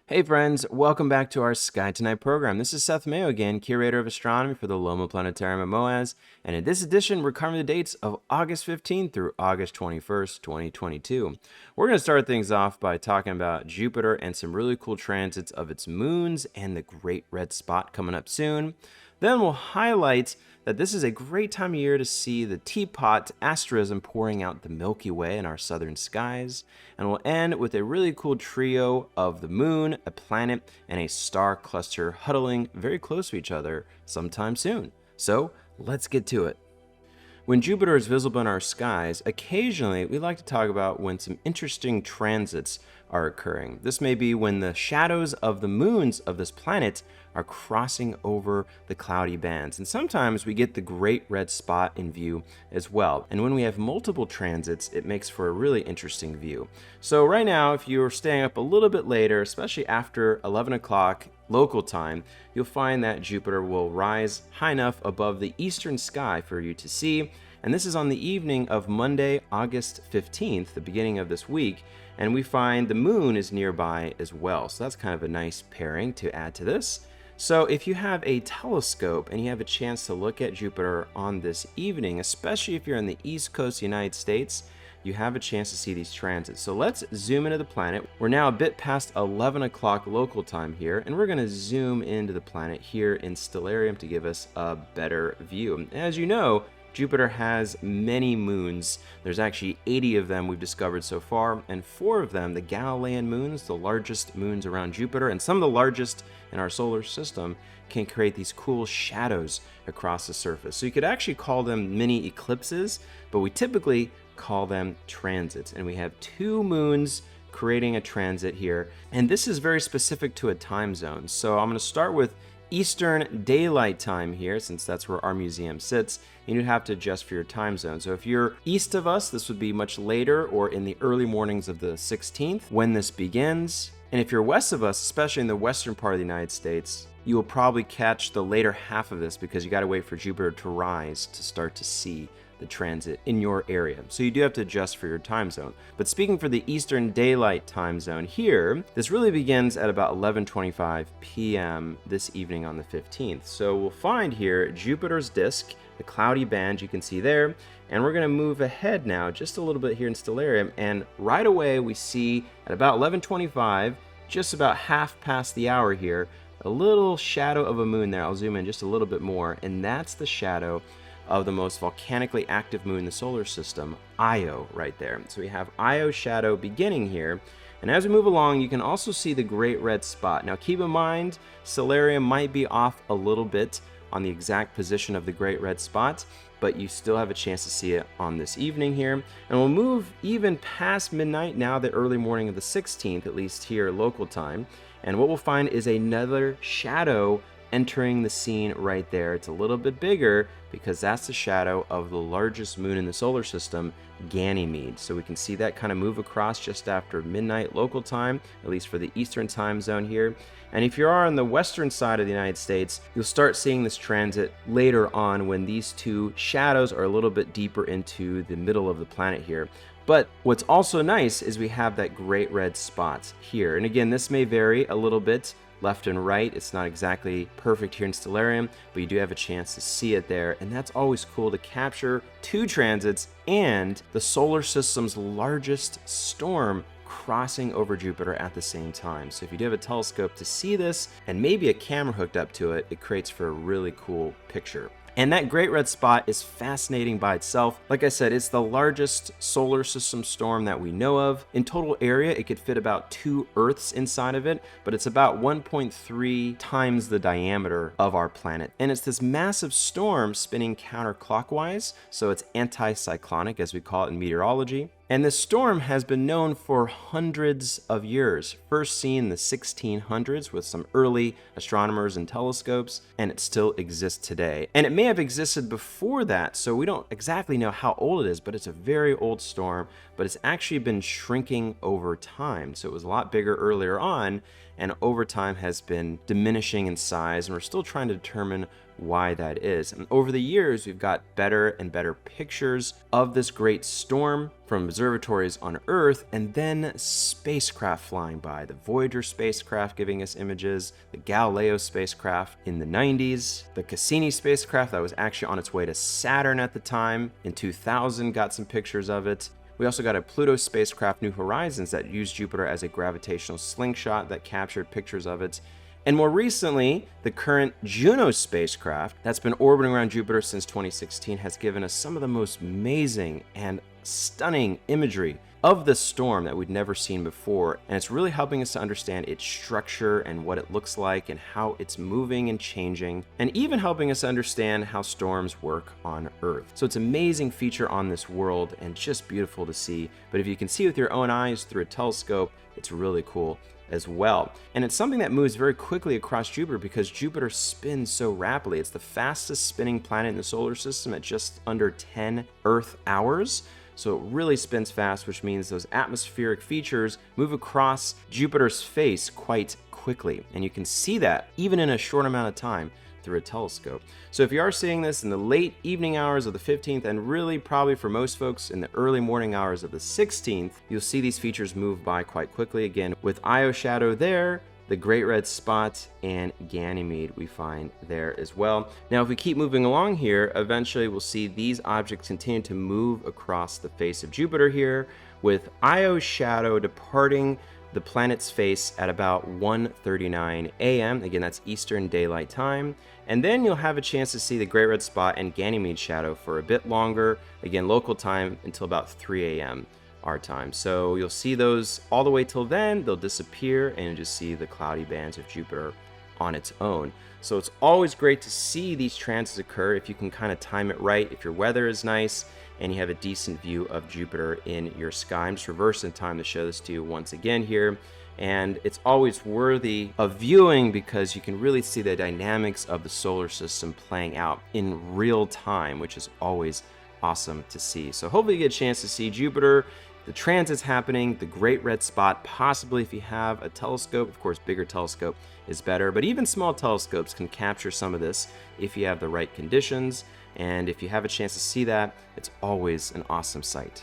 Hey friends, welcome back to our Sky Tonight program. This is Seth Mayo again, curator of astronomy for the Loma Planetarium at MOAS, and in this edition we're covering the dates of August 15th through August 21st, 2022. We're going to start things off by talking about Jupiter and some really cool transits of its moons and the Great Red Spot coming up soon. Then we'll highlight that this is a great time of year to see the teapot asterism pouring out the Milky Way in our southern skies. And we'll end with a really cool trio of the moon, a planet, and a star cluster huddling very close to each other sometime soon. So let's get to it. When Jupiter is visible in our skies, occasionally we like to talk about when some interesting transits are occurring. This may be when the shadows of the moons of this planet are crossing over the cloudy bands. And sometimes we get the Great Red Spot in view as well. And when we have multiple transits, it makes for a really interesting view. So right now, if you're staying up a little bit later, especially after 11 o'clock local time, you'll find that Jupiter will rise high enough above the eastern sky for you to see. And this is on the evening of Monday, August 15th, the beginning of this week. And we find the moon is nearby as well. So that's kind of a nice pairing to add to this. So if you have a telescope and you have a chance to look at Jupiter on this evening, especially if you're in the East Coast of the United States, you have a chance to see these transits. So let's zoom into the planet. We're now a bit past 11 o'clock local time here, and we're going to zoom into the planet here in Stellarium to give us a better view. As you know, Jupiter has many moons. There's actually 80 of them we've discovered so far, and 4 of them, the Galilean moons, the largest moons around Jupiter, and some of the largest in our solar system, can create these cool shadows across the surface. So you could actually call them mini eclipses, but we typically call them transits. And we have 2 moons creating a transit here, and this is very specific to a time zone. So I'm going to start with Eastern Daylight Time here, since that's where our museum sits, and you'd have to adjust for your time zone. So if you're east of us, this would be much later or in the early mornings of the 16th when this begins. And if you're west of us, especially in the western part of the United States, you will probably catch the later half of this because you got to wait for Jupiter to rise to start to see the transit in your area. So you do have to adjust for your time zone. But speaking for the Eastern Daylight Time Zone here, this really begins at about 11:25 p.m. this evening on the 15th. So we'll find here Jupiter's disk, the cloudy band you can see there, and we're going to move ahead now just a little bit here in Stellarium, and right away we see at about 11:25, just about half past the hour here, a little shadow of a moon there. I'll zoom in just a little bit more, and that's the shadow of the most volcanically active moon in the solar system, Io, right there. So we have Io shadow beginning here, and as we move along, you can also see the Great Red Spot. Now keep in mind, Stellarium might be off a little bit on the exact position of the Great Red Spot, but you still have a chance to see it on this evening here. And we'll move even past midnight now, the early morning of the 16th, at least here local time, and what we'll find is another shadow entering the scene right there. It's a little bit bigger because that's the shadow of the largest moon in the solar system, Ganymede. So we can see that kind of move across just after midnight local time, at least for the eastern time zone here. And if you are on the western side of the United States, you'll start seeing this transit later on when these 2 shadows are a little bit deeper into the middle of the planet here. But what's also nice is we have that Great Red Spot here. And again, this may vary a little bit left and right. It's not exactly perfect here in Stellarium, but you do have a chance to see it there. And that's always cool to capture 2 transits and the solar system's largest storm crossing over Jupiter at the same time. So if you do have a telescope to see this and maybe a camera hooked up to it, it creates for a really cool picture. And that Great Red Spot is fascinating by itself. Like I said, it's the largest solar system storm that we know of. In total area, it could fit about 2 Earths inside of it, but it's about 1.3 times the diameter of our planet. And it's this massive storm spinning counterclockwise, so it's anticyclonic, as we call it in meteorology. And this storm has been known for hundreds of years, first seen in the 1600s with some early astronomers and telescopes, and it still exists today. And it may have existed before that, so we don't exactly know how old it is, but it's a very old storm, but it's actually been shrinking over time. So it was a lot bigger earlier on, and over time has been diminishing in size, and we're still trying to determine why that is. And over the years, we've got better and better pictures of this great storm from observatories on Earth, and then spacecraft flying by. The Voyager spacecraft giving us images, the Galileo spacecraft in the 90s, the Cassini spacecraft that was actually on its way to Saturn at the time in 2000 got some pictures of it. We also got a Pluto spacecraft, New Horizons, that used Jupiter as a gravitational slingshot that captured pictures of it. And more recently, the current Juno spacecraft that's been orbiting around Jupiter since 2016 has given us some of the most amazing and stunning imagery of the storm that we'd never seen before, and it's really helping us to understand its structure and what it looks like and how it's moving and changing, and even helping us understand how storms work on Earth. So it's an amazing feature on this world and just beautiful to see, but if you can see with your own eyes through a telescope, it's really cool as well. And it's something that moves very quickly across Jupiter because Jupiter spins so rapidly. It's the fastest spinning planet in the solar system at just under 10 Earth hours. So it really spins fast, which means those atmospheric features move across Jupiter's face quite quickly. And you can see that even in a short amount of time through a telescope. So if you are seeing this in the late evening hours of the 15th, and really probably for most folks in the early morning hours of the 16th, you'll see these features move by quite quickly. Again, with Io shadow there, the Great Red Spot, and Ganymede we find there as well. Now, if we keep moving along here, eventually we'll see these objects continue to move across the face of Jupiter here, with Io's shadow departing the planet's face at about 1:39 a.m. Again, that's Eastern Daylight Time. And then you'll have a chance to see the Great Red Spot and Ganymede shadow for a bit longer, again, local time until about 3 a.m. our time. So you'll see those all the way till then, they'll disappear, and you'll just see the cloudy bands of Jupiter on its own. So it's always great to see these transits occur if you can kind of time it right, if your weather is nice and you have a decent view of Jupiter in your sky. I'm just reversing time to show this to you once again here. And it's always worthy of viewing because you can really see the dynamics of the solar system playing out in real time, which is always awesome to see. So hopefully you get a chance to see Jupiter, the transits happening, the Great Red Spot, possibly if you have a telescope. Of course, bigger telescope is better, but even small telescopes can capture some of this if you have the right conditions. And if you have a chance to see that, it's always an awesome sight.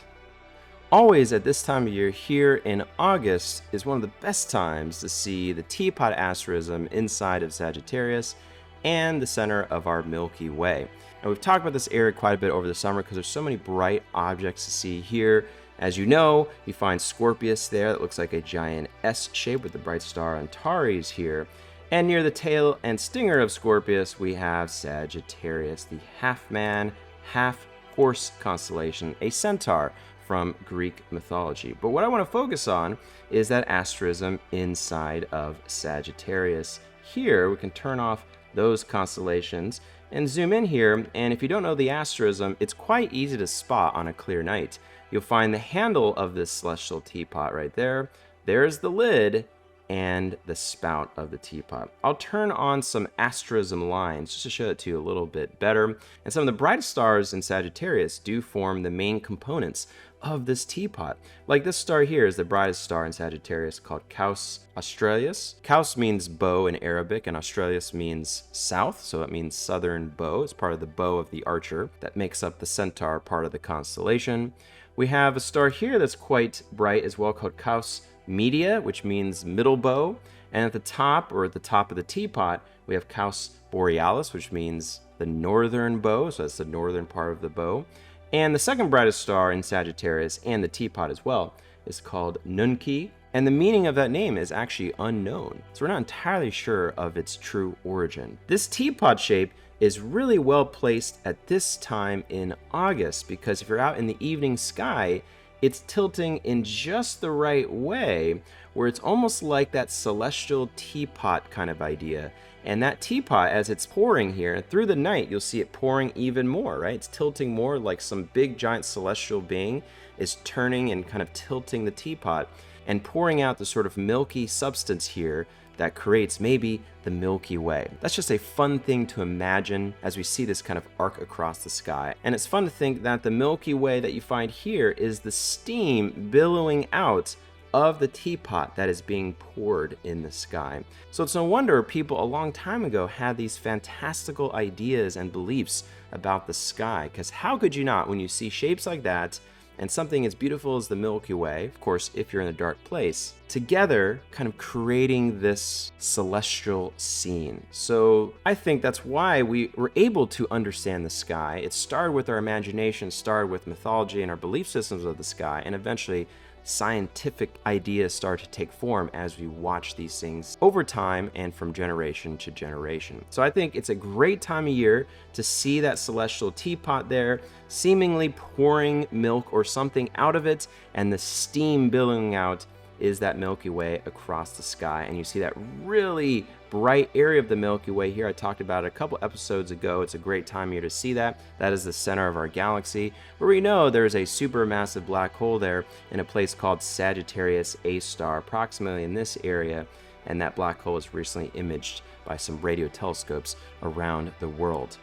Always at this time of year here in August is one of the best times to see the teapot asterism inside of Sagittarius and the center of our Milky Way. And we've talked about this area quite a bit over the summer because there's so many bright objects to see here. As you know, you find Scorpius there that looks like a giant S shape with the bright star Antares here. And near the tail and stinger of Scorpius, we have Sagittarius, the half-man, half-horse constellation, a centaur from Greek mythology. But what I want to focus on is that asterism inside of Sagittarius. Here, we can turn off those constellations and zoom in here, and if you don't know the asterism, it's quite easy to spot on a clear night. You'll find the handle of this celestial teapot right there. There's the lid and the spout of the teapot. I'll turn on some asterism lines just to show it to you a little bit better. And some of the brightest stars in Sagittarius do form the main components of this teapot. Like this star here is the brightest star in Sagittarius called Caus Australis. Caus means bow in Arabic, and Australis means south, so it means southern bow. It's part of the bow of the archer that makes up the centaur part of the constellation. We have a star here that's quite bright as well called Caus Media, which means middle bow. And at the top, or at the top of the teapot, we have Caus Borealis, which means the northern bow, so that's the northern part of the bow. And the second brightest star in Sagittarius, and the teapot as well, is called Nunki. And the meaning of that name is actually unknown, so we're not entirely sure of its true origin. This teapot shape is really well placed at this time in August because if you're out in the evening sky, it's tilting in just the right way where it's almost like that celestial teapot kind of idea. And that teapot, as it's pouring here through the night, you'll see it pouring even more, right? It's tilting more like some big giant celestial being is turning and kind of tilting the teapot and pouring out the sort of milky substance here that creates maybe the Milky Way. That's just a fun thing to imagine as we see this kind of arc across the sky. And it's fun to think that the Milky Way that you find here is the steam billowing out of the teapot that is being poured in the sky. So it's no wonder people a long time ago had these fantastical ideas and beliefs about the sky, because how could you not when you see shapes like that and something as beautiful as the Milky Way, of course, if you're in a dark place, together kind of creating this celestial scene. So I think that's why we were able to understand the sky. It started with our imagination, started with mythology and our belief systems of the sky, and eventually scientific ideas start to take form as we watch these things over time and from generation to generation. So I think it's a great time of year to see that celestial teapot there, seemingly pouring milk or something out of it, and the steam billowing out is that Milky Way across the sky. And you see that really bright area of the Milky Way here. I talked about it a couple episodes ago. It's a great time here to see that. That is the center of our galaxy, where we know there's a supermassive black hole there in a place called Sagittarius A star, approximately in this area. And that black hole was recently imaged by some radio telescopes around the world.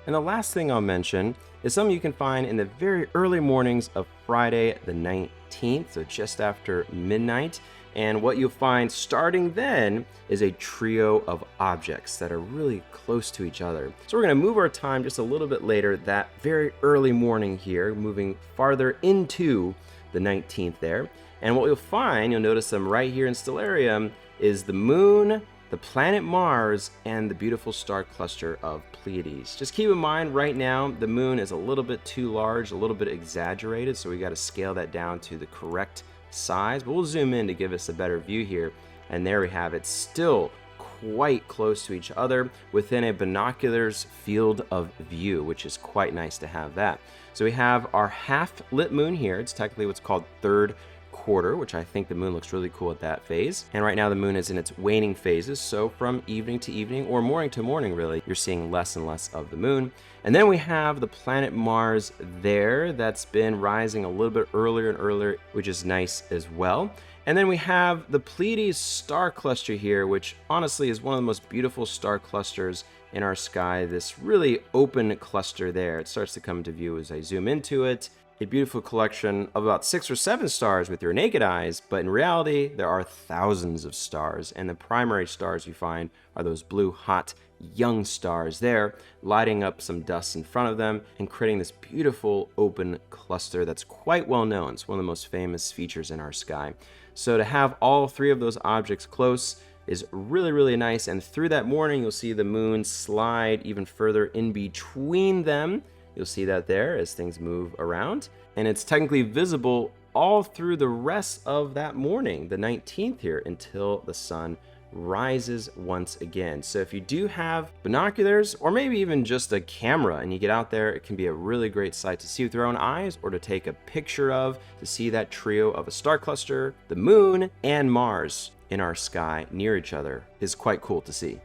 And the last thing I'll mention is something you can find in the very early mornings of Friday the 19th, so just after midnight. And what you'll find starting then is a trio of objects that are really close to each other. So we're going to move our time just a little bit later, that very early morning here, moving farther into the 19th there. And what you'll find, you'll notice them right here in Stellarium, is the moon, the planet Mars, and the beautiful star cluster of Pleiades. Just keep in mind right now the moon is a little bit too large, a little bit exaggerated, so we got to scale that down to the correct size, but we'll zoom in to give us a better view here. And there we have it, still quite close to each other within a binoculars field of view, which is quite nice to have that. So we have our half lit moon here. It's technically what's called third quarter, which I think the moon looks really cool at that phase. And right now the moon is in its waning phases, so from evening to evening, or morning to morning really, you're seeing less and less of the moon. And then we have the planet Mars there, that's been rising a little bit earlier and earlier, which is nice as well. And then we have the Pleiades star cluster here, which honestly is one of the most beautiful star clusters in our sky. This really open cluster there. It starts to come into view as I zoom into it. A beautiful collection of about 6 or 7 stars with your naked eyes, but in reality, there are thousands of stars, and the primary stars you find are those blue, hot, young stars there, lighting up some dust in front of them and creating this beautiful open cluster that's quite well known. It's one of the most famous features in our sky. So to have all 3 of those objects close is really, really nice, and through that morning, you'll see the moon slide even further in between them. You'll see that there as things move around, and it's technically visible all through the rest of that morning, the 19th here, until the sun rises once again. So if you do have binoculars or maybe even just a camera and you get out there, it can be a really great sight to see with your own eyes or to take a picture of, to see that trio of a star cluster, the moon, and Mars in our sky near each other is quite cool to see.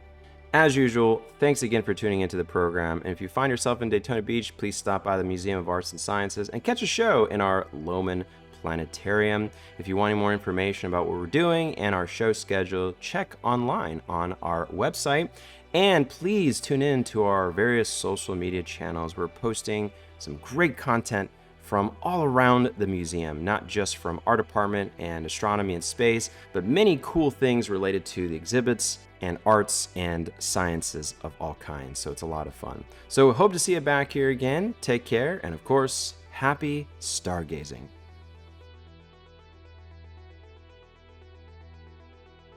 As usual, thanks again for tuning into the program, and if you find yourself in Daytona Beach, please stop by the Museum of Arts and Sciences and catch a show in our Lohman Planetarium. If you want any more information about what we're doing and our show schedule, check online on our website, and please tune in to our various social media channels. We're posting some great content from all around the museum, not just from our department and astronomy and space, but many cool things related to the exhibits and arts and sciences of all kinds. So it's a lot of fun. So hope to see you back here again. Take care, and of course, happy stargazing.